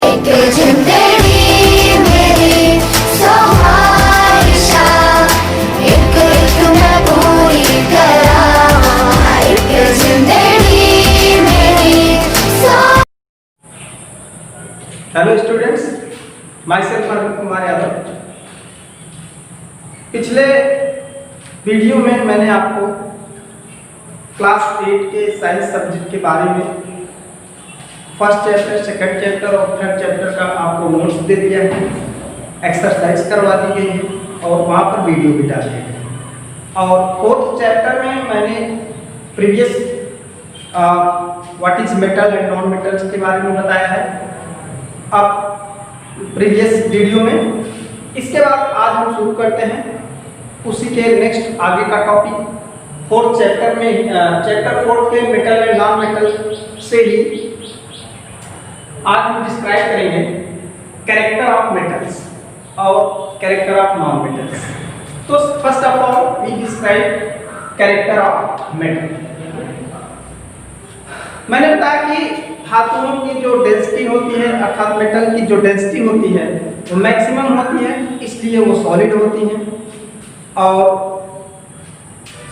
एक जिंदगी मेरी सहारिशा, एक एक मैं पूरी करा, एक जिंदगी मेरी hello students, myself Arvind Kumar Yadav. पिछले वीडियो में मैंने आपको क्लास 8 के साइंस सब्जेक्ट के बारे में फर्स्ट चैप्टर, सेकंड चैप्टर और थर्ड चैप्टर का आपको नोट्स दे दिया है, एक्सरसाइज करवा दी गई है और वहाँ पर वीडियो भी डाल दिया है। और फोर्थ चैप्टर में मैंने previous what is metal and non metals के बारे में बताया है अब प्रीवियस वीडियो में। इसके बाद आज हम शुरू करते हैं उसी के नेक्स्ट आगे का टॉपिक फोर्थ चैप्टर में, चैप्टर फोर्थ के मेटल एंड नॉन मेटल से ही आज हम डिस्क्राइब करेंगे कैरेक्टर ऑफ मेटल्स और कैरेक्टर ऑफ नॉन मेटल्स। तो first of all we describe character of metal. मैंने बताया कि धातुओं की जो डेंसिटी होती है अर्थात मेटल की जो डेंसिटी होती है वो मैक्सिमम होती है, इसलिए वो सॉलिड होती हैं। और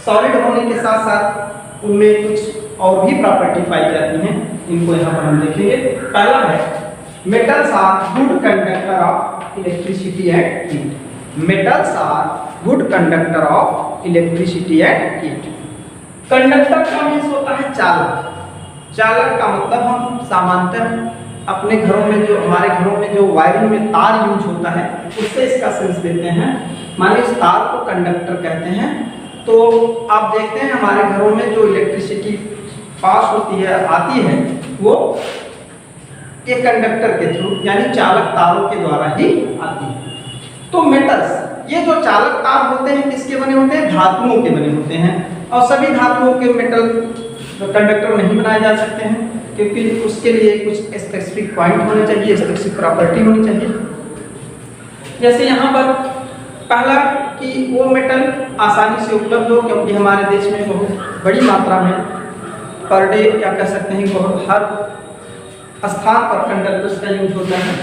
सॉलिड होने के साथ साथ उनमें कुछ और भी प्रॉपर्टी पाई जाती हैं, इनको यहाँ पर हम देखेंगे। पहला है metals are good conductor of electricity and heat. Metals are good conductor of electricity and heat. Conductor का मीन्स होता है चालक। चालक का मतलब हम सामान्यतः अपने घरों में जो हमारे घरों में जो वायरिंग में तार यूज होता है उससे इसका सेंस देते हैं। माने इस तार को कंडक्टर कहते हैं। तो आप देखते हैं हमारे घरों में जो इलेक्ट्रिसिटी पास होती है आती है वो एक कंडक्टर के थ्रू यानी चालक तारों के द्वारा ही आती है। तो मेटल्स ये जो चालक तार होते हैं किसके बने होते हैं? धातुओं के बने होते हैं। और सभी धातुओं के मेटल कंडक्टर नहीं बनाए जा सकते हैं क्योंकि उसके लिए कुछ स्पेसिफिक पॉइंट होने चाहिए, स्पेसिफिक प्रॉपर्टी होनी चाहिए। जैसे यहाँ पर पहला कि वो मेटल आसानी से उपलब्ध हो, क्योंकि हमारे देश में बहुत बड़ी मात्रा में पर डे क्या कह सकते हैं बहुत हर स्थान पर कंडक्टर्स का यूज होता है।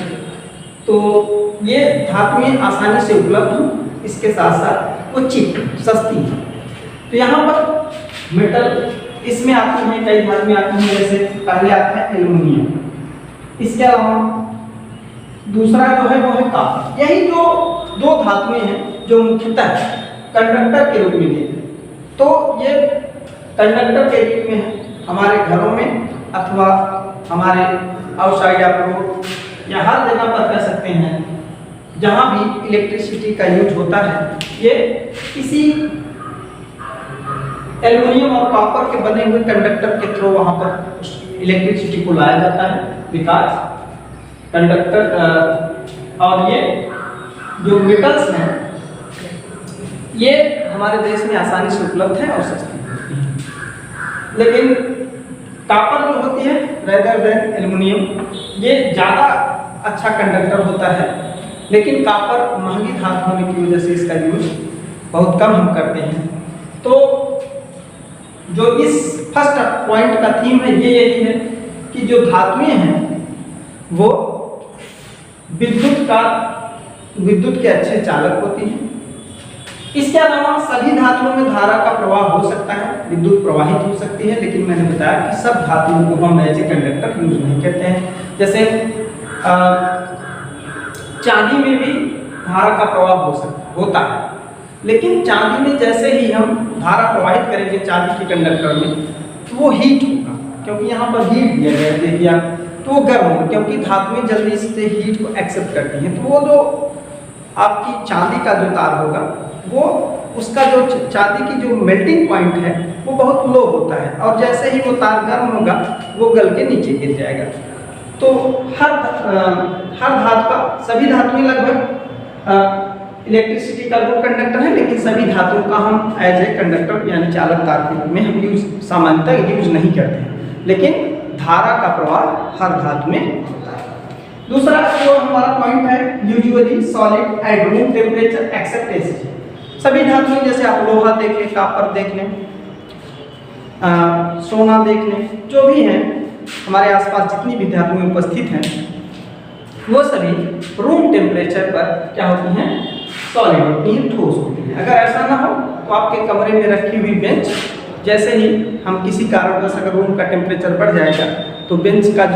तो ये धातुएं आसानी से उपलब्ध हो, इसके साथ साथ वो चीप सस्ती है। तो यहाँ पर मेटल इसमें आती हैं, कई धातुएं आती हैं। जैसे पहले आता है एल्युमिनियम, इसके अलावा दूसरा जो है वो है कॉपर। यही जो दो धातुएं हैं जो मुख्यतः कंडक्टर के रूप में दी है। तो ये कंडक्टर के रूप में हमारे घरों में अथवा हमारे आउटसाइड आप रोड या हर जगह पर कह सकते हैं जहाँ भी इलेक्ट्रिसिटी का यूज होता है ये किसी एल्युमिनियम और कॉपर के बने हुए कंडक्टर के थ्रू वहाँ पर इलेक्ट्रिसिटी को लाया जाता है। बिकॉज कंडक्टर और ये जो मेटल्स हैं ये हमारे देश में आसानी से उपलब्ध है और सस्ती है। लेकिन कॉपर जो होती है रेदर देन एल्युमिनियम ये ज़्यादा अच्छा कंडक्टर होता है, लेकिन कॉपर महंगी धातु होने की वजह से इसका यूज बहुत कम हम करते हैं। तो जो इस फर्स्ट पॉइंट का थीम है ये यही है कि जो धातुएं हैं वो विद्युत के अच्छे चालक होती हैं। इसके अलावा सभी धातुओं में धारा का प्रवाह हो सकता है, विद्युत प्रवाहित हो सकती है, लेकिन मैंने बताया कि सब धातुओं को हम एज ए कंडक्टर यूज नहीं करते हैं। जैसे चांदी में भी धारा का प्रवाह होता है, लेकिन चांदी में जैसे ही हम धारा प्रवाहित करेंगे चांदी के कंडक्टर में तो वो हीट होगा, क्योंकि यहाँ पर हीट दिया गया है देखिए आप, तो वो गर्म होगा क्योंकि धातुएं जल्दी से हीट को एक्सेप्ट करती हैं। तो वो जो आपकी चांदी का जो तार होगा वो उसका जो चांदी की जो मेल्टिंग पॉइंट है वो बहुत लो होता है और जैसे ही वो तार गर्म होगा वो गल के नीचे गिर जाएगा। तो हर धातु का सभी धातुएं लगभग इलेक्ट्रिसिटी का वो कंडक्टर है, लेकिन सभी धातुओं का हम एज ए कंडक्टर यानी चालक तार के रूप में हम यूज सामान्यतः यूज नहीं करते हैं, लेकिन धारा का प्रवाह हर धातु में होता है। दूसरा जो हमारा पॉइंट है usually solid at room temperature except acid. सभी धातुएं जैसे आप लोहा देख लें, कॉपर देख लें, सोना देख लें, जो भी हैं हमारे आसपास जितनी भी धातुएं उपस्थित हैं वो सभी रूम टेम्परेचर पर क्या होती हैं, सॉलिड होती हैं, ठोस होती हैं। अगर ऐसा ना हो तो आपके कमरे में रखी हुई बेंच, जैसे ही हम किसी कारणवश अगर रूम का टेम्परेचर बढ़ जाएगा तो बेंच का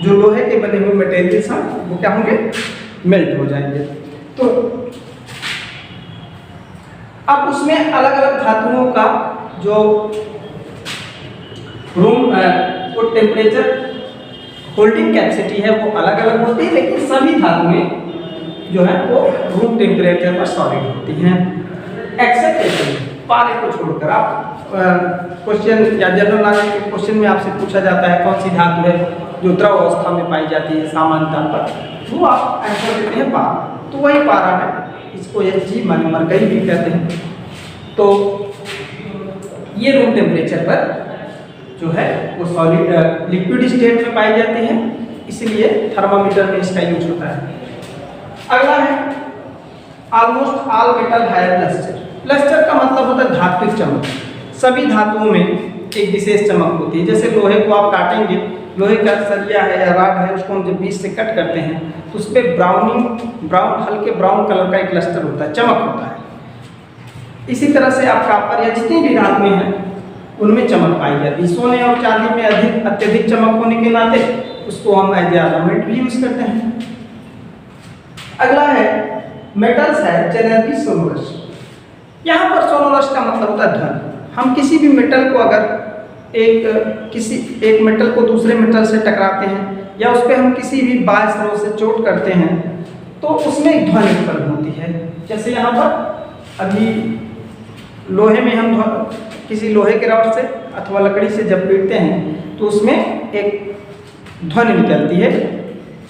जो लोहे के बने हुए मटेरियल्स हैं वो क्या होंगे, मेल्ट हो जाएंगे। तो अब उसमें अलग अलग धातुओं का जो रूम वो टेम्परेचर होल्डिंग कैपेसिटी है वो अलग अलग होती है, लेकिन सभी धातुएं जो है वो रूम टेम्परेचर पर सॉलिड होती हैं, एक्सेप्ट पारे को छोड़कर। आप क्वेश्चन या जनरल नॉलेज के क्वेश्चन में आपसे पूछा जाता है कौन सी धातु है जो द्रव अवस्था में पाई जाती है सामान्यतः पर, वो आप आंसर देते हैं पारा, तो वही पारा है, इसको Hg माने मरकरी भी कहते हैं। तो ये रूम टेम्परेचर पर जो है वो सॉलिड लिक्विड स्टेट में पाई जाती है, इसलिए थर्मामीटर में इसका यूज होता है। अगला है almost all metal have lustre. Lustre का मतलब होता है धात्विक चमक। सभी धातुओं में एक विशेष चमक होती है। जैसे लोहे को आप काटेंगे, लोहे का सरिया है या राड है, उसको हम जब बीच से कट करते हैं तो उस पर ब्राउन हल्के ब्राउन कलर का एक लस्टर होता है, चमक होता है। इसी तरह से आप कॉपर या जितनी भी धातुएं हैं उनमें चमक पाई जाती है। सोने और चांदी में अत्यधिक चमक होने के नाते उसको हम एज ए ऑर्नामेंट भी यूज करते हैं। अगला है मेटल्स है जनरली सोनोरस। यहाँ पर सोनोरस का मतलब होता है ध्वनि। हम किसी भी मेटल को अगर एक मेटल को दूसरे मेटल से टकराते हैं या उस पर हम किसी भी बाह्य स्रोत से चोट करते हैं तो उसमें एक ध्वनि उत्पन्न होती है। जैसे यहाँ पर अभी लोहे में हम किसी लोहे के रॉड से अथवा लकड़ी से जब पीटते हैं तो उसमें एक ध्वनि निकलती है,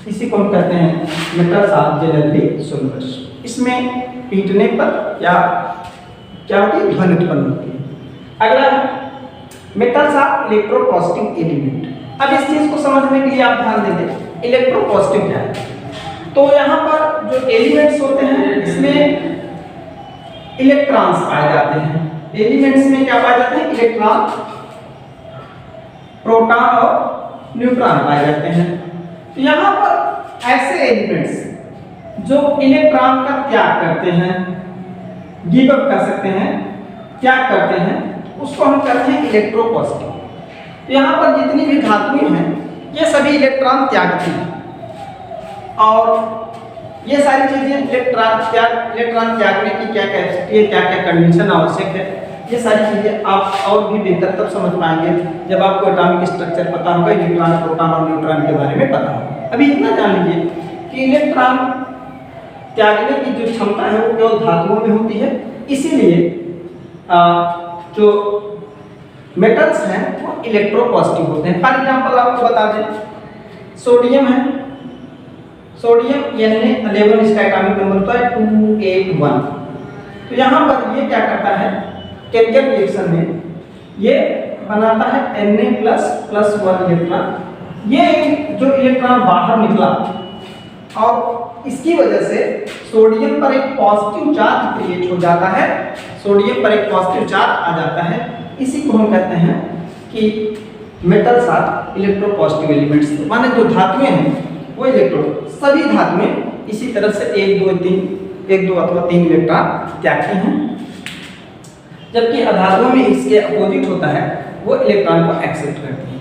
इसी को हम कहते हैं मेटल्स आर जनरली सोनोरस। इसमें पीटने पर या क्या होती है, ध्वनि उत्पन्न होती है। अगला मेटल्स आर इलेक्ट्रोपॉजिटिव एलिमेंट। अब इस चीज को समझने के लिए आप ध्यान देंगे इलेक्ट्रोपॉजिटिव क्या है। तो यहाँ पर जो एलिमेंट्स होते हैं इसमें इलेक्ट्रॉन्स पाए जाते हैं। एलिमेंट्स में क्या पाए जाते हैं, इलेक्ट्रॉन, प्रोटॉन और न्यूट्रॉन पाए जाते हैं। तो यहाँ पर ऐसे एलिमेंट्स जो इलेक्ट्रॉन का त्याग करते हैं, गिव अप कर सकते हैं, त्याग करते हैं, उसको हम कहते हैं इलेक्ट्रोपॉजिटिव। तो यहाँ पर जितनी भी धातुएं हैं ये सभी इलेक्ट्रॉन त्यागती हैं और ये सारी चीजें इलेक्ट्रॉन त्यागने की क्या कैपेसिटी है, क्या क्या कंडीशन आवश्यक है, ये सारी चीजें आप और भी बेहतर तब समझ पाएंगे जब आपको एटॉमिक स्ट्रक्चर पता होगा, इलेक्ट्रॉन, प्रोटॉन और न्यूट्रॉन के बारे में पता होगा। अभी इतना जान लीजिए कि इलेक्ट्रॉन त्यागने की जो क्षमता है वो केवल धातुओं में होती है, इसीलिए जो मेटल्स हैं वो इलेक्ट्रोपॉजिटिव होते हैं। फॉर एग्जांपल आपको बता दें, सोडियम है, सोडियम Na11 इसका एटॉमिक नंबर होता है 281। तो यहाँ पर ये क्या करता है, केमिकल रिएक्शन में ये बनाता है Na++1 इलेक्ट्रॉन। ये जो इलेक्ट्रॉन बाहर निकला और इसकी वजह से सोडियम पर एक पॉजिटिव चार्ज क्रिएट हो जाता है, सोडियम पर एक पॉजिटिव चार्ज आ जाता है। इसी को हम कहते हैं कि मेटल्स आर इलेक्ट्रोपॉजिटिव एलिमेंट्स। माने जो धातुएं हैं वो सभी धातुएं इसी तरह से एक दो अथवा 3 इलेक्ट्रॉन त्यागती हैं, जबकि अधातुओं में इसके अपोजिट होता है, वो इलेक्ट्रॉन को एक्सेप्ट करती है।